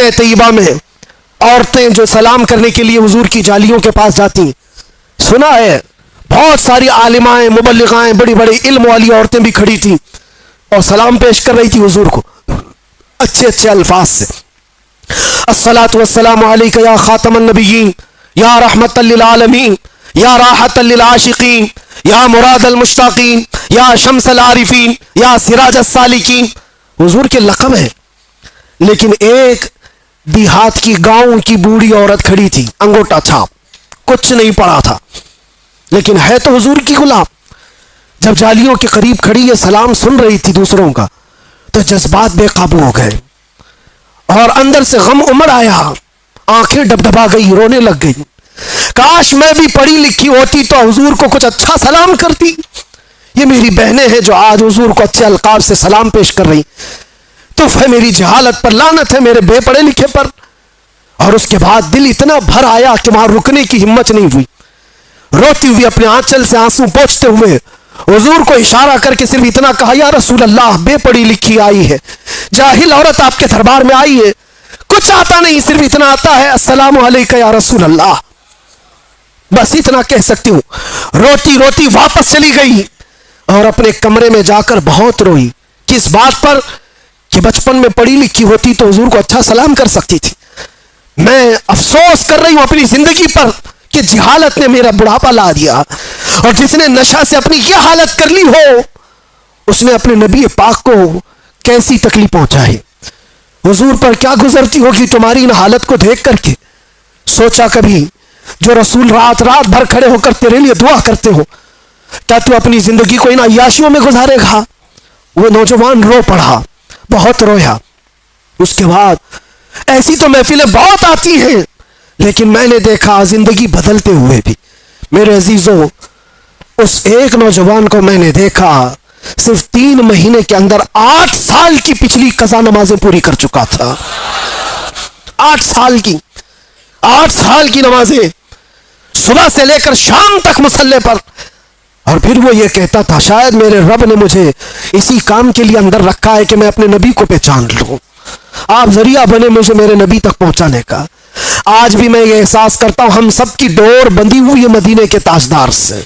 Medina Taiba में औरतें जो सलाम करने के लिए हुजूर की जालियों के पास जाती, सुना है बहुत सारी आलिमाएं मुबल्लिगाएं बड़ी बड़ी इल्म वाली औरतें भी खड़ी थी और सलाम पेश कर रही थी हुजूर को अच्छे अच्छे अल्फाज से। अस्सलातु वस्सलामु अलैका या खातमन नबिय्यीन, या रहमतल लिल आलमीन, या राहतल लिल आशिकीन, या मुरादल मुश्ताकीन, या शम्सल आरिफीन, या सिराजस सालिकीन। हुजूर के लक़ब है। लेकिन एक देहात की गांव की बूढ़ी औरत खड़ी थी, अंगूठा छाप, कुछ नहीं पड़ा था, लेकिन है तो हुजूर की गुलाम। जब जालियों के करीब खड़ी ये सलाम सुन रही थी दूसरों का, तो जज्बात बेकाबू हो गए और अंदर से गम उमड़ आया, आंखें डबडबा गई, रोने लग गई। काश मैं भी पढ़ी लिखी होती तो हुजूर को कुछ अच्छा सलाम करती। ये मेरी बहनें हैं जो आज हुजूर को अच्छे अलकाब से सलाम पेश कर रही। तो फिर मेरी जहालत पर, लानत है मेरे बेपढ़े लिखे पर। और उसके बाद दिल इतना भर आया कि वहां रुकने की हिम्मत नहीं हुई। रोती हुई अपने आंचल से आंसू पोंछते हुए हुजूर को इशारा करके सिर्फ इतना कहा, या रसूल अल्लाह, बेपढ़ी लिखी आई है, जाहिल औरत आपके दरबार में आई है, कुछ आता नहीं, सिर्फ इतना आता है, अस्सलामु अलैका या रसूल अल्लाह, बस इतना कह सकती हूं। रोती रोती वापस चली गई और अपने कमरे में जाकर बहुत रोई। किस बात पर? कि बचपन में पढ़ी लिखी होती तो हुजूर को अच्छा सलाम कर सकती थी। मैं अफसोस कर रही हूं अपनी जिंदगी पर कि जहालत ने मेरा बुढ़ापा ला दिया, और जिसने नशा से अपनी यह हालत कर ली हो, उसने अपने नबी पाक को कैसी तकलीफ पहुंचाई। हुजूर पर क्या गुजरती होगी तुम्हारी इन हालत को देख करके। सोचा कभी जो रसूल रात रात भर खड़े होकर तेरे लिए दुआ करते हो, क्या तू अपनी जिंदगी को इन अय्याशियों में गुजारेगा? वो नौजवान रो पड़ा, बहुत रोया। उसके बाद ऐसी तो महफिलें बहुत आती हैं, लेकिन मैंने देखा जिंदगी बदलते हुए भी। मेरे अजीजों, उस एक नौजवान को मैंने देखा सिर्फ 3 महीने के अंदर 8 साल की पिछली कज़ा नमाजें पूरी कर चुका था। 8 साल की नमाजें, सुबह से लेकर शाम तक मुसल्ले पर। और फिर वो ये कहता था, शायद मेरे रब ने मुझे इसी काम के लिए अंदर रखा है कि मैं अपने नबी को पहचान लूं। आप जरिया बने मुझे मेरे नबी तक पहुंचाने का। आज भी मैं ये एहसास करता हूं, हम सब की डोर बंधी हुई है मदीने के ताजदार से।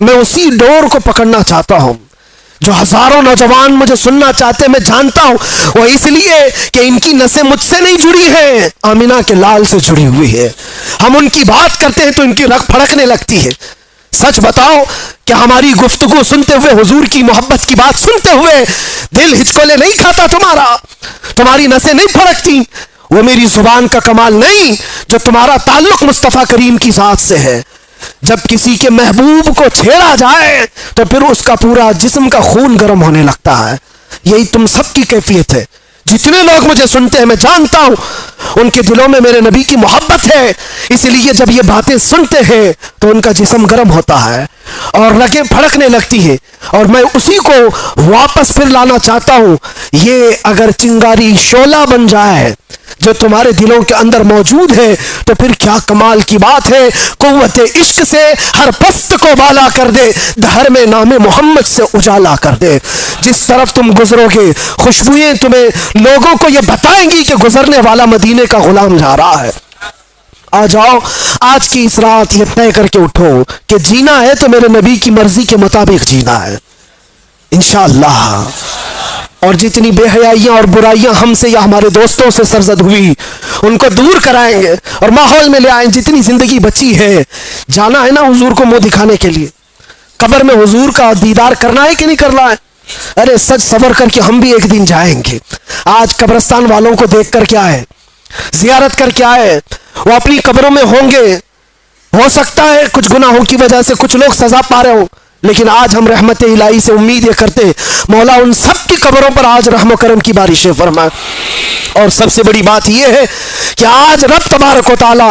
मैं उसी डोर को पकड़ना चाहता हूं जो हजारों नौजवान मुझे सुनना चाहते हैं। मैं जानता हूं वो इसलिए कि इनकी नसें मुझसे नहीं जुड़ी हैं, आमिना के लाल से जुड़ी हुई है। हम उनकी बात करते हैं तो इनकी रग फड़कने लगती है। सच बताओ कि हमारी गुफ्तगू सुनते हुए, हुजूर की मोहब्बत की बात सुनते हुए दिल हिचकोले नहीं खाता तुम्हारा? तुम्हारी नसें नहीं फड़कती? वो मेरी जुबान का कमाल नहीं जो तुम्हारा ताल्लुक मुस्तफा करीम की जात से है। जब किसी के महबूब को छेड़ा जाए तो फिर उसका पूरा जिस्म का खून गर्म होने लगता है। यही तुम सबकी कैफियत है। जितने लोग मुझे सुनते हैं, मैं जानता हूं उनके दिलों में मेरे नबी की मोहब्बत है, इसलिए जब ये बातें सुनते हैं तो उनका जिस्म गर्म होता है और रगें फड़कने लगती है। और मैं उसी को वापस फिर लाना चाहता हूं। ये अगर चिंगारी शोला बन जाए जो तुम्हारे दिलों के अंदर मौजूद है, तो फिर क्या कमाल की बात है। कुव्वत इश्क से हर पस्त को बाला कर दे, दहर में नामे मोहम्मद से उजाला कर दे। जिस तरफ तुम गुजरोगे, खुशबुएं तुम्हें लोगों को ये बताएंगी कि गुजरने वाला मदीने का गुलाम जा रहा है। आ जाओ, आज की इस रात ये तय करके उठो कि जीना है तो मेरे नबी की मर्जी के मुताबिक जीना है, इंशाअल्लाह। और जितनी बेहयाइयां और बुराइयां हमसे या हमारे दोस्तों से सरजद हुई, उनको दूर कराएंगे और माहौल में ले आएंगे। जितनी जिंदगी बची है, जाना है ना हुजूर को मुंह दिखाने के लिए। कब्र में हुजूर का दीदार करना है कि नहीं करना है? अरे सच सबर करके हम भी एक दिन जाएंगे। आज कब्रिस्तान वालों को देख कर क्या है, जियारत कर क्या है, वो अपनी कब्रों में होंगे। हो सकता है कुछ गुनाहों की वजह से कुछ लोग सजा पा रहे हो, लेकिन आज हम रहमत इलाही से उम्मीद ये करते, मौला उन सब की कब्रों पर आज रहम करम की बारिशें फरमाए। और सबसे बड़ी बात यह है कि आज रब तबारक व तआला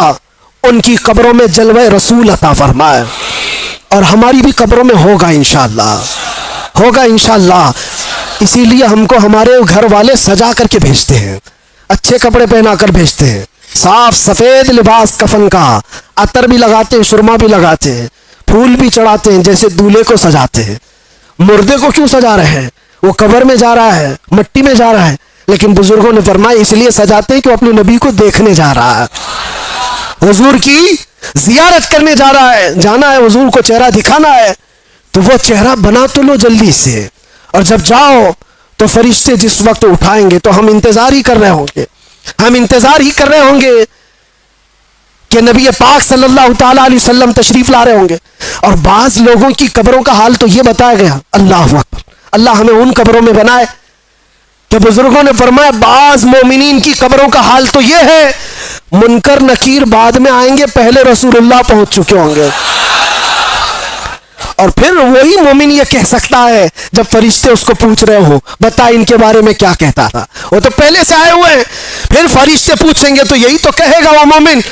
उनकी कब्रों में जलवे रसूल अता फरमाए, और हमारी भी कब्रों में होगा इंशाअल्लाह, होगा इंशाअल्लाह। इसीलिए हमको हमारे घर वाले सजा करके भेजते हैं, अच्छे कपड़े पहना कर भेजते हैं, साफ सफेद लिबास कफन का, अतर भी लगाते हैं, सुरमा भी लगाते हैं, फूल भी चढ़ाते हैं, जैसे दूल्हे को सजाते हैं। मुर्दे को क्यों सजा रहे हैं? वो कब्र में जा रहा है, मट्टी में जा रहा है, लेकिन बुजुर्गों ने फरमाया इसलिए सजाते हैं कि वो अपने नबी को देखने जा रहा है, हुजूर की जियारत करने जा रहा है, जाना है हुजूर को चेहरा दिखाना है, तो वो चेहरा बना तो लो जल्दी से, और जब जाओ तो फरिश्ते जिस वक्त उठाएंगे तो हम इंतजार ही कर रहे होंगे, हम इंतजार ही कर रहे होंगे कि नबी पाक सल्लल्लाहु ताला अलैहि वसल्लम तशरीफ ला रहे होंगे। और बाज लोगों की कब्रों का हाल तो ये बताया गया, अल्लाह अकबर, अल्लाह हमें उन कब्रों में बनाए कि बुजुर्गों ने फरमाया बाज मोमिनीन की कब्रों का हाल तो ये है, मुनकर नकीर बाद में आएंगे, पहले रसूलुल्लाह पहुंच चुके होंगे। और फिर वही मोमिन ये कह सकता है जब फरिश्ते उसको पूछ रहे हो बता इनके बारे में क्या कहता था, वो तो पहले से आए हुए हैं, फिर फरिश्ते पूछेंगे तो यही तो कहेगा वो मोमिन,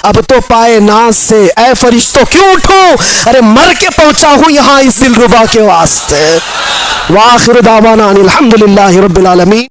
अब तो पाए नाज से ऐ फरिश्तों क्यों उठो, अरे मर के पहुंचा हूं यहां इस दिलरुबा के वास्ते। वाखिर दावाना अनिल हम्दुलिल्लाहि रब्बिल आलमीन।